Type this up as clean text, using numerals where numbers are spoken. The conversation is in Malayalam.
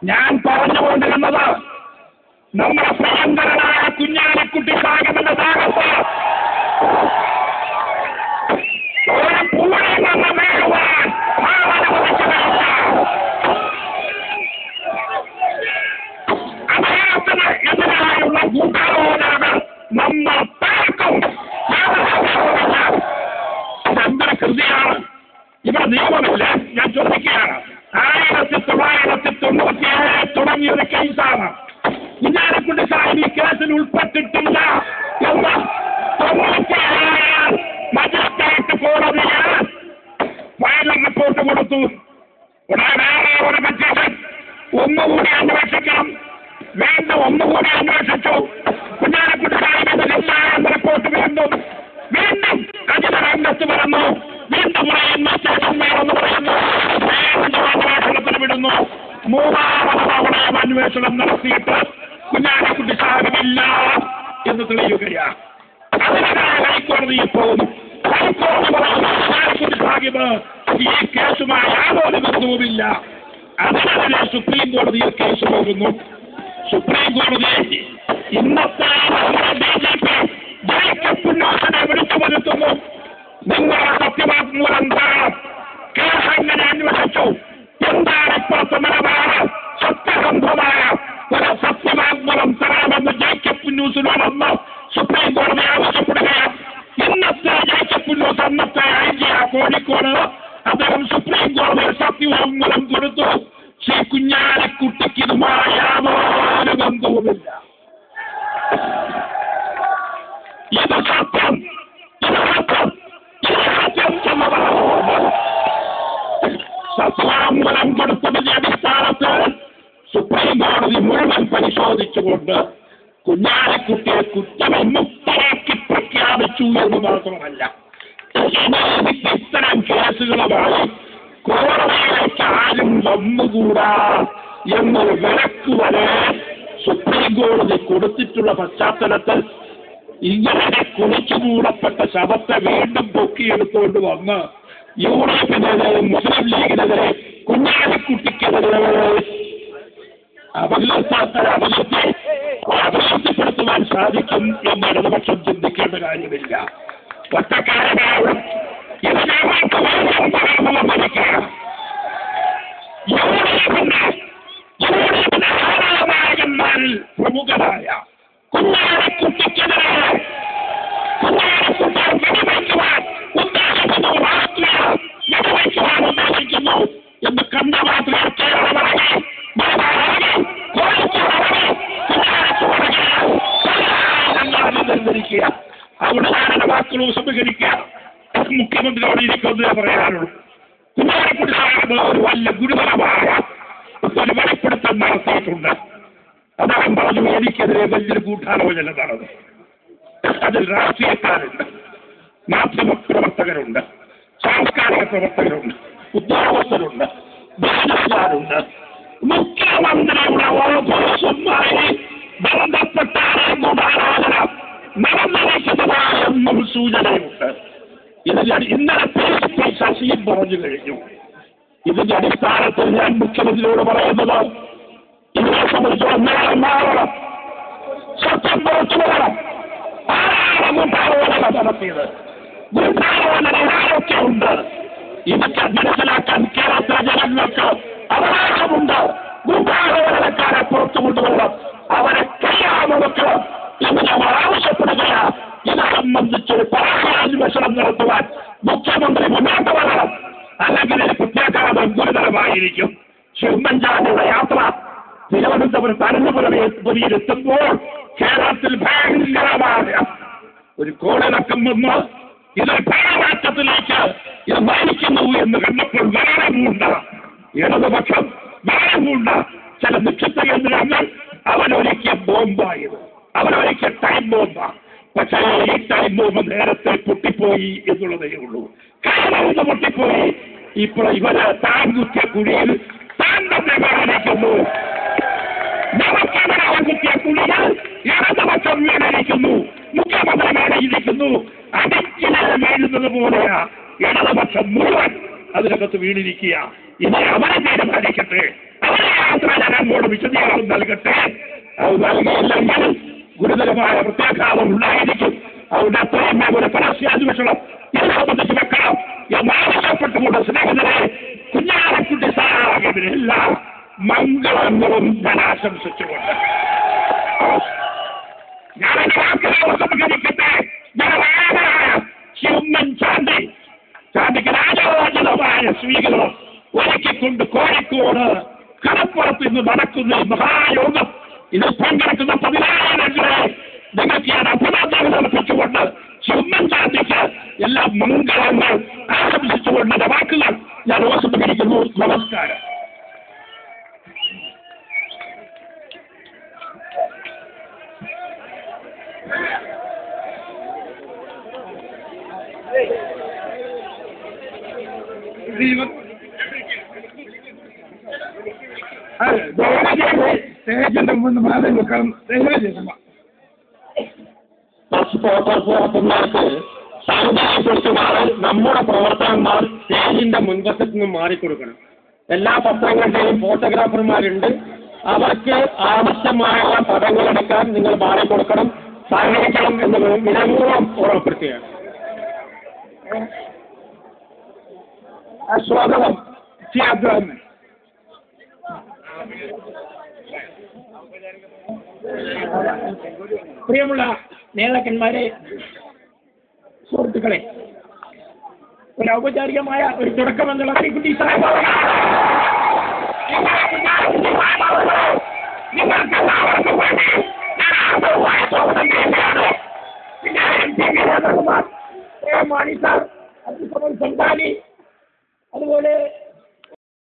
ഞാൻ പറഞ്ഞുകൊണ്ടിരുന്നത് നമ്മുടെ പ്രിയങ്കരനായ കുഞ്ഞാലിക്കുട്ടി സാഹിബിന്റെ ഭാഗത്ത് ഒരു പൂഴി നിന്ന് വീഴുവാൻ അദ്ദേഹത്തിന് എതിരായുള്ള ഗൂഢാലോചനകൾ നമ്മൾ തകർക്കും. അതെന്തൊരു കൃതിയാണ്? ഇവിടെ നിയമമില്ല. ഞാൻ ചോദിക്കുകയാണ്, 1997 തുടങ്ങിയൊരു കേസാണ്. കുഞ്ഞാലിക്കുട്ടി സാഹിബ് ഈ കേസിൽ ഉൾപ്പെട്ടിട്ടില്ല എന്ന് 97 മജിസ്ട്രേറ്റ് കോടതിയിൽ ഫയൽ റിപ്പോർട്ട് കൊടുത്തു. ഉടനെ ഒരു പെറ്റീഷൻ ഒന്നുകൂടി അന്വേഷിക്കണം, വീണ്ടും ഒന്നുകൂടി അന്വേഷിച്ചു. കുഞ്ഞാലിക്കുട്ടി സാഹിബിന്റെ റിപ്പോർട്ട് വീണ്ടും അതിന് രംഗത്ത് വരുന്നു. വീണ്ടും ഇൻവെസ്റ്റിഗേഷൻ വേണമെന്ന് പറയുന്നു. വീണ്ടും അന്വേഷണത്തിന് വിടുന്നു. 3ാമത് തവണയും അന്വേഷണം നടത്തിയിട്ട് കുഞ്ഞാലിക്കുട്ടി സാഹിബില്ല എന്ന് തെളിയുകയാണ്. അതിനായി ഹൈക്കോടതിയിൽ പോകുന്നു. ഹൈക്കോടതി പറയുന്നു കുഞ്ഞാലിക്കുട്ടി സാഹിബ് ഈ കേസുമായി യാതൊരു ബന്ധവുമില്ല. അതിനെതിരെ സുപ്രീം കോടതിയിൽ കേസ് പോകുന്നു. സുപ്രീം കോടതി ഇന്നത്തെ BJP ജയിക്കപ്പിന്നോസിനെ വിളിച്ചു വരുത്തുന്നു. നിങ്ങളുടെ സത്യവാങ്മൂലം എന്താണ്? കേസ് എങ്ങനെ അന്വേഷിച്ചു? എന്താണ് ഇപ്പോഴത്തെ നിലപാട്? സത്യസന്ധമായ ഒരു സത്യവാങ്മൂലം തരാമെന്ന് ജയിക്കപ്പിന്നൂസിനോടൊന്ന് സുപ്രീം കോടതി ആവശ്യപ്പെടുകയാണ്. ഇന്നത്തെ ജയിക്കപ്പിന്നൂസ് അന്നത്തെ IG കോഴിക്കോട് അദ്ദേഹം സുപ്രീം കോടതിയിൽ സത്യവാങ്മൂലം കൊടുത്തു. ശ്രീ കുഞ്ഞാലിക്കുട്ടിക്ക് ഇതുമായി യാതൊരു ബന്ധവുമില്ല. ഇത് സത്യം, സത്യവാങ്മൂലം കൊടുത്തതിന്റെ അടിസ്ഥാനത്തിൽ സുപ്രീം കോടതി മുഴുവൻ പരിശോധിച്ചുകൊണ്ട് കുഞ്ഞാലിക്കുട്ടിയെ കുറ്റവിമുക്തരാക്കി പ്രഖ്യാപിച്ചു എന്ന് മാത്രമല്ല, ഇത്തരം കേസുകളുമായി കോടതിയിലേക്ക് ആരും വന്നുകൂടാ എന്നൊരു വിലക്ക് വരെ സുപ്രീം കോടതി കൊടുത്തിട്ടുള്ള പശ്ചാത്തലത്തിൽ ഇങ്ങനെ കുളിച്ചുകൂടപ്പെട്ട ശവത്തെ വീണ്ടും പൊക്കിയെടുത്തുകൊണ്ട് വന്ന് യുഡിഎഫിനെതിരെ, മുസ്ലിം ലീഗിനെതിരെ, കുഞ്ഞാലിക്കുട്ടിക്കെതിരെ അപകീർത്തിപ്പെടുത്തുവാൻ സാധിക്കും എന്ന് ഇടതുപക്ഷം ചിന്തിക്കേണ്ട കാര്യമില്ല. ഒറ്റക്കാരനാണ് ഇത് ഞങ്ങൾക്ക് ഭരിക്കാം. യുഡിഎഫിന്റെ നായകന്മാരിൽ പ്രമുഖരായ കുഞ്ഞാലിക്കുട്ടിക്കെതിരെ വെടിവയ്ക്കുവാൻ ഉദ്ദേശിക്കുന്നു എന്ന് കണ്ട മാത്രം കേരളമടങ്ങി അവിടെ ഞാനെന്റെ വാക്കുകൾ സമീകരിക്കുക. മുഖ്യമന്ത്രി അവിടെ ഇരിക്കുന്നത് പറയാനുള്ളൂ. കുഞ്ഞാലിക്കുട്ടി സാഹിബ് ഒരു വല്ല ഗുരുതരമായ ഒരു വെളിപ്പെടുത്തൽ നടത്തിയിട്ടുണ്ട്. അദ്ദേഹം പറഞ്ഞു, എനിക്കെതിരെ വലിയൊരു ഗൂഢാലോചന നടന്നു. അതിൽ രാഷ്ട്രീയക്കാരുണ്ട്, മാധ്യമപ്രവർത്തകരുണ്ട്, സാംസ്കാരിക പ്രവർത്തകരുണ്ട്, ഉദ്യോഗസ്ഥരുണ്ട്, ബിസിനസ്സുകാരുണ്ട്. മുഖ്യമന്ത്രിയുടെ ഓഫീസുമായി ബന്ധപ്പെട്ട ഗൂഢാലോചന നടന്നിരിക്കുന്നതായെന്നും സൂചനയുണ്ട്. ഇന്നലെ PSP ശശിയും പറഞ്ഞു കഴിഞ്ഞു. ഇതിന്റെ അടിസ്ഥാനത്തിൽ ഞാൻ മുഖ്യമന്ത്രിയോട് പറയുന്നത്, ഇതിനെ സംബന്ധിച്ചിടത്തോളം മാറണം, സത്യം പുറത്തു വരണം. ആരാണ് ഗൂഢാലോചന നടത്തിയത്? ഗൂഢാലോചന ആരൊക്കെ ഉണ്ട്? ഇതൊക്കെ മനസ്സിലാക്കാൻ കേരളത്തിലെ ജനങ്ങൾക്ക് അവകാശമുണ്ട്. ഗൂഢാലോചനക്കാരെ പുറത്തു കൊണ്ടുവരണം, അവരെ കയ്യാമൊടുക്കണം എന്ന് നമ്മൾ ആവശ്യപ്പെടുകയാണ്. ഇത് സംബന്ധിച്ചൊരു പരാമർശനം നടത്തുവാൻ മുഖ്യമന്ത്രി മുന്നോട്ട് വരണം. അല്ലെങ്കിൽ ഇത് പ്രത്യാഘാതം ഗുരുതരമായിരിക്കും. ശ്രീ ഉമ്മൻചാണ്ടിയുടെ യാത്ര തിരുവനന്തപുരത്ത് അനന്തപുരമെത്തുമ്പോൾ കേരളത്തിൽ ഭയങ്കരമായ ഒരു കോളിളക്കം വന്ന് ഇതൊരു ഭരണമാറ്റത്തിലേക്ക് ഇത് നയിക്കുന്നു എന്ന് കണ്ടപ്പോൾ വളരെ ഇടതുപക്ഷം വളരെ ചില നിക്ഷിപ്ത കേന്ദ്രങ്ങൾ അവനൊരുക്കിയ ബോംബായത്, അവനൊരുക്കിയ ടൈം ബോംബാണ്. പക്ഷേ ഈ ടൈം ബോംബ് നേരത്തെ പൊട്ടിപ്പോയി എന്നുള്ളതേ ഉള്ളൂ. കാരണം പൊട്ടിപ്പോയി. ഇപ്പോൾ ഇവര് താൻ കുത്തിയ കുഴിയിൽ താൻ തന്നെ വീണിരിക്കുന്നു. നമുക്കെതിരെ കുത്തിയ കുഴിയിൽ ഇടതുപക്ഷം വീണിരിക്കുന്നു, മുഖ്യമന്ത്രി വീണിരിക്കുന്നു. അടിക്കിലെ വീഴുന്നത് പോലെയാ ഇടതുപക്ഷം മുഴുവൻ അതിനകത്ത് വീണിരിക്കുക. ഇനി അവരെ തീരുമാനിക്കട്ടെ, അവരെ യാത്ര ഞാൻ അങ്ങോട്ട് വിശദീകരണം നൽകട്ടെ. അത് നൽകിയില്ലെങ്കിൽ ഗുരുതരമായ പ്രത്യാഘാതം ഉണ്ടായിരിക്കും. അവിടെ എത്രയും ഒരു പരസ്യാന്വേഷണം ഇത് സംബന്ധിച്ച് വെക്കണം എന്നാവശ്യപ്പെട്ടുകൊണ്ട് സ്നേഹിതരെ കുഞ്ഞാലിക്കുട്ടി സാഹിബിനെല്ലാം മംഗളങ്ങളും ഞാൻ ആശംസിച്ചുകൊണ്ട് ഞാൻ സംഘടിക്കട്ടെ. ജനനായകനായ ഉമ്മൻചാണ്ടിക്ക് രാജോചിതമായ സ്വീകരണം ഒരുക്കിക്കൊണ്ട് കോഴിക്കോട് കടപ്പുറത്ത് ഇന്ന് നടക്കുന്ന മഹായോഗം ഇതിൽ പങ്കെടുക്കുന്ന 10,000 നിങ്ങൾക്ക് ഞാൻ അഭിനന്ദനം സമർപ്പിച്ചുകൊണ്ട് ഉമ്മൻചാണ്ടിക്ക് എല്ലാ മംഗളങ്ങൾ ആശംസിച്ചുകൊണ്ട് എന്റെ വാക്കുകൾ ഞാൻ ഉപസംഹരിക്കുന്നു. നമസ്കാരം. സ്റ്റേജിന്റെ മുമ്പ് മാറി വെക്കണം. നമ്മുടെ പ്രവർത്തകന്മാർ സ്റ്റേജിന്റെ മുൻവശത്ത് നിന്ന് മാറിക്കൊടുക്കണം. എല്ലാ പത്രങ്ങളുടെയും ഫോട്ടോഗ്രാഫർമാരുണ്ട്. അവർക്ക് ആവശ്യമായ പടങ്ങളെടുക്കാൻ നിങ്ങൾ മാറിക്കൊടുക്കണം, സഹകരിക്കണം എന്ന് വിനമ്രം ഓർമ്മപ്പെടുത്തുകയാണ്. സ്വാഗതം. പ്രിയമുള്ള നേതാക്കന്മാരെ, സുഹൃത്തുക്കളെ, ഒരു ഔപചാരികമായ ഒരു തുടക്കമെന്നുള്ള കുട്ടി സാഹിബ് മാണി സാർ, അബ്ദുൽ സമദ് സംഘാനി, അതുപോലെ